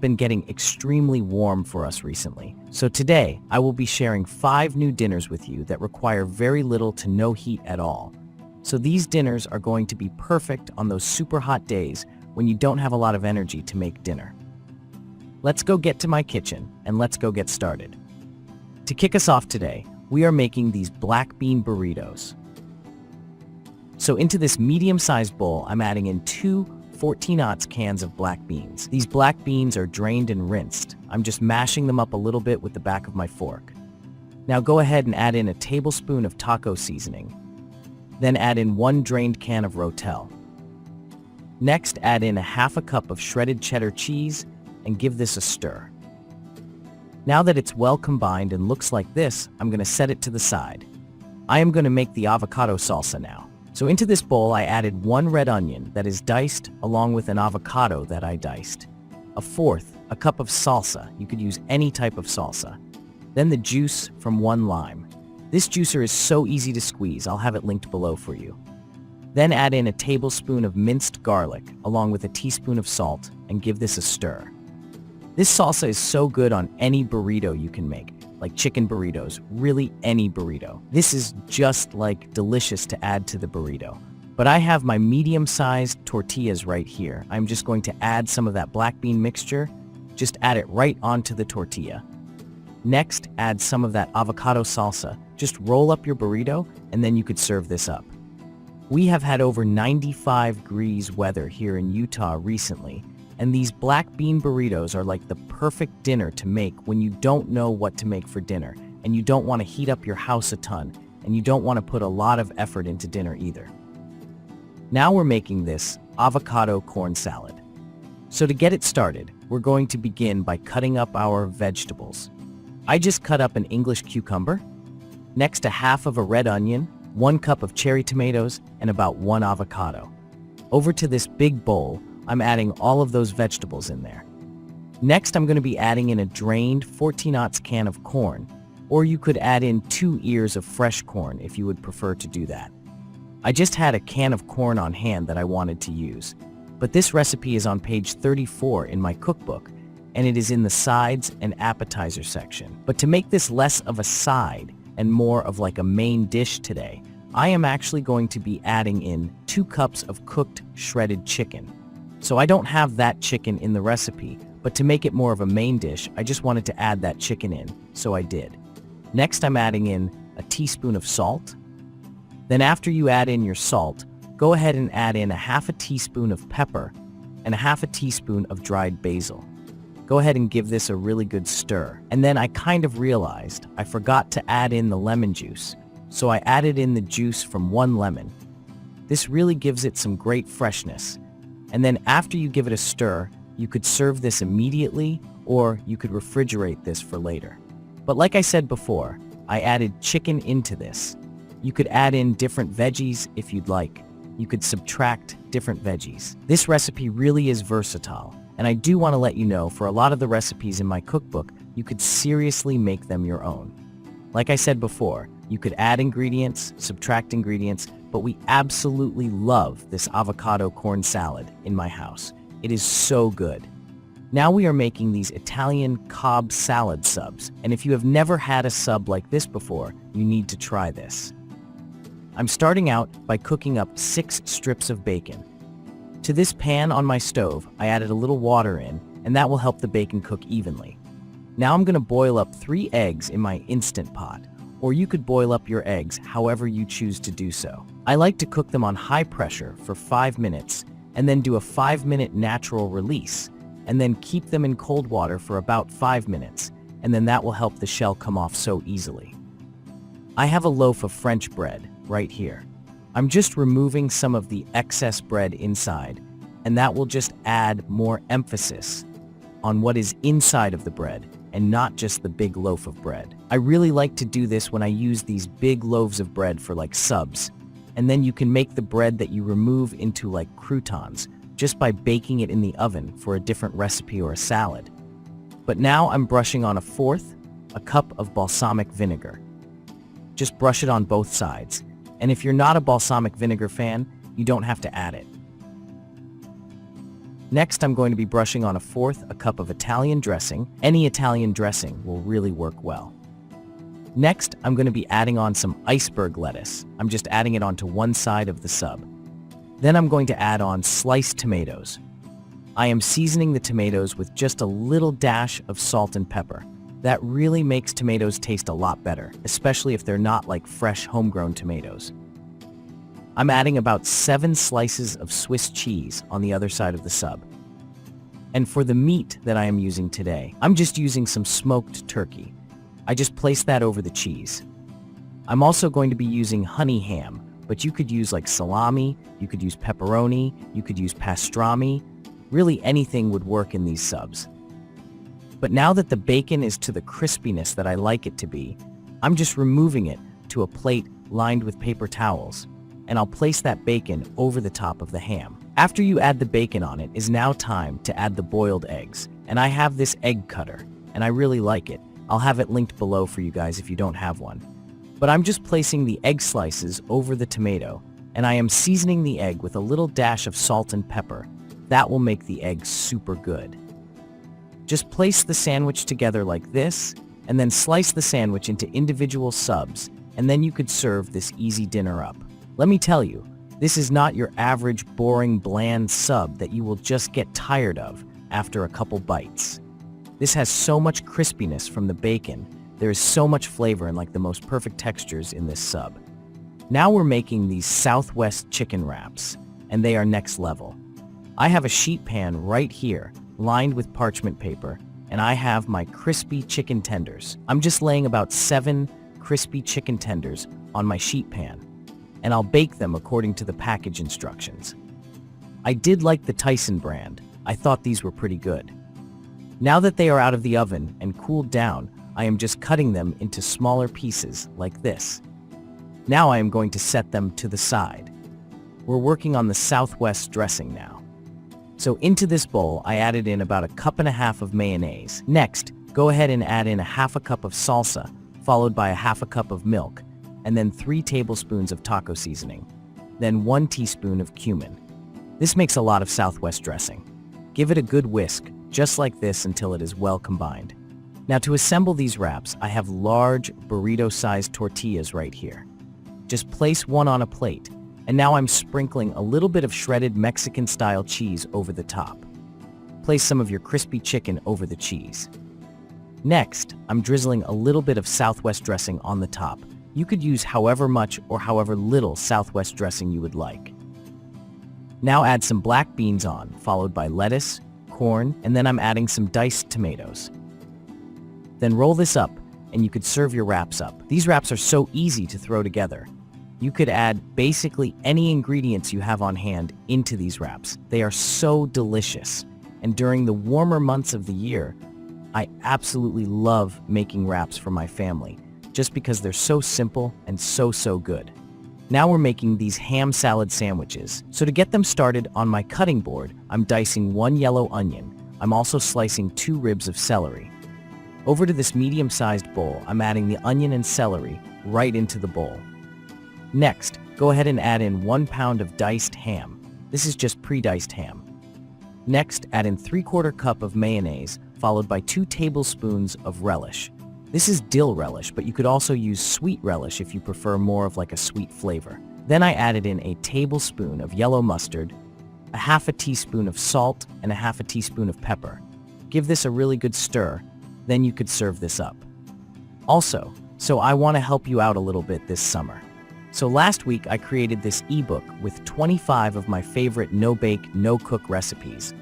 been getting extremely warm for us recently. So today, I will be sharing 5 new dinners with you that require very little to no heat at all. So these dinners are going to be perfect on those super hot days when you don't have a lot of energy to make dinner. Let's go get to my kitchen and let's go get started. To kick us off today, we are making these black bean burritos. So into this medium-sized bowl, I'm adding in 2 14-ounce cans of black beans. These black beans are drained and rinsed. I'm just mashing them up a little bit with the back of my fork. Now go ahead and add in a tablespoon of taco seasoning. Then add in 1 drained can of Rotel. Next, add in a half a cup of shredded cheddar cheese and give this a stir. Now that it's well combined and looks like this, I'm going to set it to the side. I am going to make the avocado salsa now. So into this bowl, I added 1 red onion that is diced along with an avocado that I diced. A cup of salsa. You could use any type of salsa. Then the juice from 1 lime. This juicer is so easy to squeeze. I'll have it linked below for you. Then add in a tablespoon of minced garlic along with a teaspoon of salt and give this a stir. This salsa is so good on any burrito you can make, like chicken burritos, really any burrito. This is just like delicious to add to the burrito. But I have my medium-sized tortillas right here. I'm just going to add some of that black bean mixture. Just add it right onto the tortilla. Next, add some of that avocado salsa. Just roll up your burrito and then you could serve this up. We have had over 95 degrees weather here in Utah recently, and these black bean burritos are like the perfect dinner to make when you don't know what to make for dinner, and you don't want to heat up your house a ton, and you don't want to put a lot of effort into dinner either. Now we're making this avocado corn salad. So to get it started, we're going to begin by cutting up our vegetables. I just cut up an English cucumber, next a half of a red onion, 1 cup of cherry tomatoes, and about 1 avocado. Over to this big bowl, I'm adding all of those vegetables in there. Next, I'm going to be adding in a drained 14-ounce can of corn, or you could add in 2 ears of fresh corn if you would prefer to do that. I just had a can of corn on hand that I wanted to use, but this recipe is on page 34 in my cookbook, and it is in the sides and appetizer section. But to make this less of a side and more of like a main dish today, I am actually going to be adding in 2 cups of cooked shredded chicken. So I don't have that chicken in the recipe, but to make it more of a main dish, I just wanted to add that chicken in, so I did. Next, I'm adding in a teaspoon of salt. Then after you add in your salt, go ahead and add in a half a teaspoon of pepper and a half a teaspoon of dried basil. Go ahead and give this a really good stir. And then I kind of realized I forgot to add in the lemon juice, so I added in the juice from 1 lemon. This really gives it some great freshness. And then after you give it a stir, you could serve this immediately, or you could refrigerate this for later. But like I said before, I added chicken into this. You could add in different veggies if you'd like. You could subtract different veggies. This recipe really is versatile, and I do want to let you know, for a lot of the recipes in my cookbook, you could seriously make them your own. Like I said before, you could add ingredients, subtract ingredients, but we absolutely love this avocado corn salad in my house. It is so good. Now we are making these Italian Cobb salad subs, and if you have never had a sub like this before, you need to try this. I'm starting out by cooking up 6 strips of bacon. To this pan on my stove, I added a little water in, and that will help the bacon cook evenly. Now I'm going to boil up 3 eggs in my Instant Pot, or you could boil up your eggs however you choose to do so. I like to cook them on high pressure for 5 minutes, and then do a 5-minute natural release, and then keep them in cold water for about 5 minutes, and then that will help the shell come off so easily. I have a loaf of French bread right here. I'm just removing some of the excess bread inside, and that will just add more emphasis on what is inside of the bread and not just the big loaf of bread. I really like to do this when I use these big loaves of bread for like subs, and then you can make the bread that you remove into like croutons just by baking it in the oven for a different recipe or a salad. But now I'm brushing on a cup of balsamic vinegar. Just brush it on both sides. And if you're not a balsamic vinegar fan, you don't have to add it. Next, I'm going to be brushing on a cup of Italian dressing. Any Italian dressing will really work well. Next, I'm going to be adding on some iceberg lettuce. I'm just adding it onto one side of the sub. Then I'm going to add on sliced tomatoes. I am seasoning the tomatoes with just a little dash of salt and pepper. That really makes tomatoes taste a lot better, especially if they're not like fresh homegrown tomatoes. I'm adding about 7 slices of Swiss cheese on the other side of the sub. And for the meat that I am using today, I'm just using some smoked turkey. I just place that over the cheese. I'm also going to be using honey ham, but you could use like salami, you could use pepperoni, you could use pastrami. Really anything would work in these subs. But now that the bacon is to the crispiness that I like it to be, I'm just removing it to a plate lined with paper towels, and I'll place that bacon over the top of the ham. After you add the bacon on, it is now time to add the boiled eggs, and I have this egg cutter, and I really like it. I'll have it linked below for you guys if you don't have one. But I'm just placing the egg slices over the tomato, and I am seasoning the egg with a little dash of salt and pepper. That will make the egg super good. Just place the sandwich together like this, and then slice the sandwich into individual subs, and then you could serve this easy dinner up. Let me tell you, this is not your average, boring, bland sub that you will just get tired of after a couple bites. This has so much crispiness from the bacon. There is so much flavor and like the most perfect textures in this sub. Now we're making these Southwest chicken wraps, and they are next level. I have a sheet pan right here, lined with parchment paper, and I have my crispy chicken tenders. I'm just laying about 7 crispy chicken tenders on my sheet pan, and I'll bake them according to the package instructions. I did like the Tyson brand. I thought these were pretty good. Now that they are out of the oven and cooled down, I am just cutting them into smaller pieces like this. Now I am going to set them to the side. We're working on the Southwest dressing now. So into this bowl, I added in about 1.5 cups of mayonnaise. Next, go ahead and add in 1/2 cup of salsa, followed by 1/2 cup of milk, and then 3 tablespoons of taco seasoning. Then 1 teaspoon of cumin. This makes a lot of Southwest dressing. Give it a good whisk, just like this, until it is well combined. Now to assemble these wraps, I have large burrito-sized tortillas right here. Just place one on a plate, and now I'm sprinkling a little bit of shredded Mexican-style cheese over the top. Place some of your crispy chicken over the cheese. Next, I'm drizzling a little bit of Southwest dressing on the top. You could use however much or however little Southwest dressing you would like. Now add some black beans on, followed by lettuce, corn, and then I'm adding some diced tomatoes. Then roll this up, and you could serve your wraps up. These wraps are so easy to throw together. You could add basically any ingredients you have on hand into these wraps. They are so delicious. And during the warmer months of the year, I absolutely love making wraps for my family, just because they're so simple and so good. Now we're making these ham salad sandwiches. So to get them started, on my cutting board, I'm dicing 1 yellow onion. I'm also slicing 2 ribs of celery. Over to this medium-sized bowl, I'm adding the onion and celery right into the bowl. Next, go ahead and add in 1 pound of diced ham. This is just pre-diced ham. Next, add in 3/4 cup of mayonnaise, followed by 2 tablespoons of relish. This is dill relish, but you could also use sweet relish if you prefer more of like a sweet flavor. Then I added in a tablespoon of yellow mustard, 1/2 teaspoon of salt, and 1/2 teaspoon of pepper. Give this a really good stir, then you could serve this up. Also, so I want to help you out a little bit this summer. So last week I created this ebook with 25 of my favorite no-bake, no-cook recipes.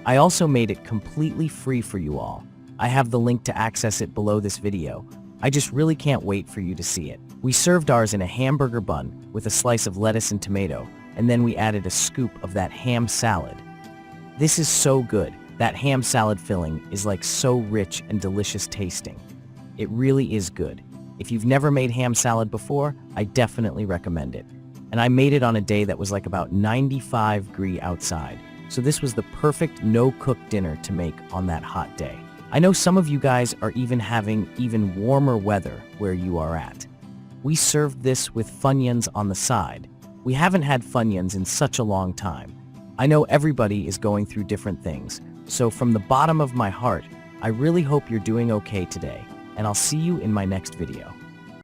I also made it completely free for you all. I have the link to access it below this video. I just really can't wait for you to see it. We served ours in a hamburger bun with a slice of lettuce and tomato, and then we added a scoop of that ham salad. This is so good. That ham salad filling is like so rich and delicious tasting. It really is good. If you've never made ham salad before, I definitely recommend it. And I made it on a day that was like about 95 degrees outside. So this was the perfect no-cook dinner to make on that hot day. I know some of you guys are even having even warmer weather where you are at. We served this with Funyuns on the side. We haven't had Funyuns in such a long time. I know everybody is going through different things, so from the bottom of my heart, I really hope you're doing okay today, and I'll see you in my next video.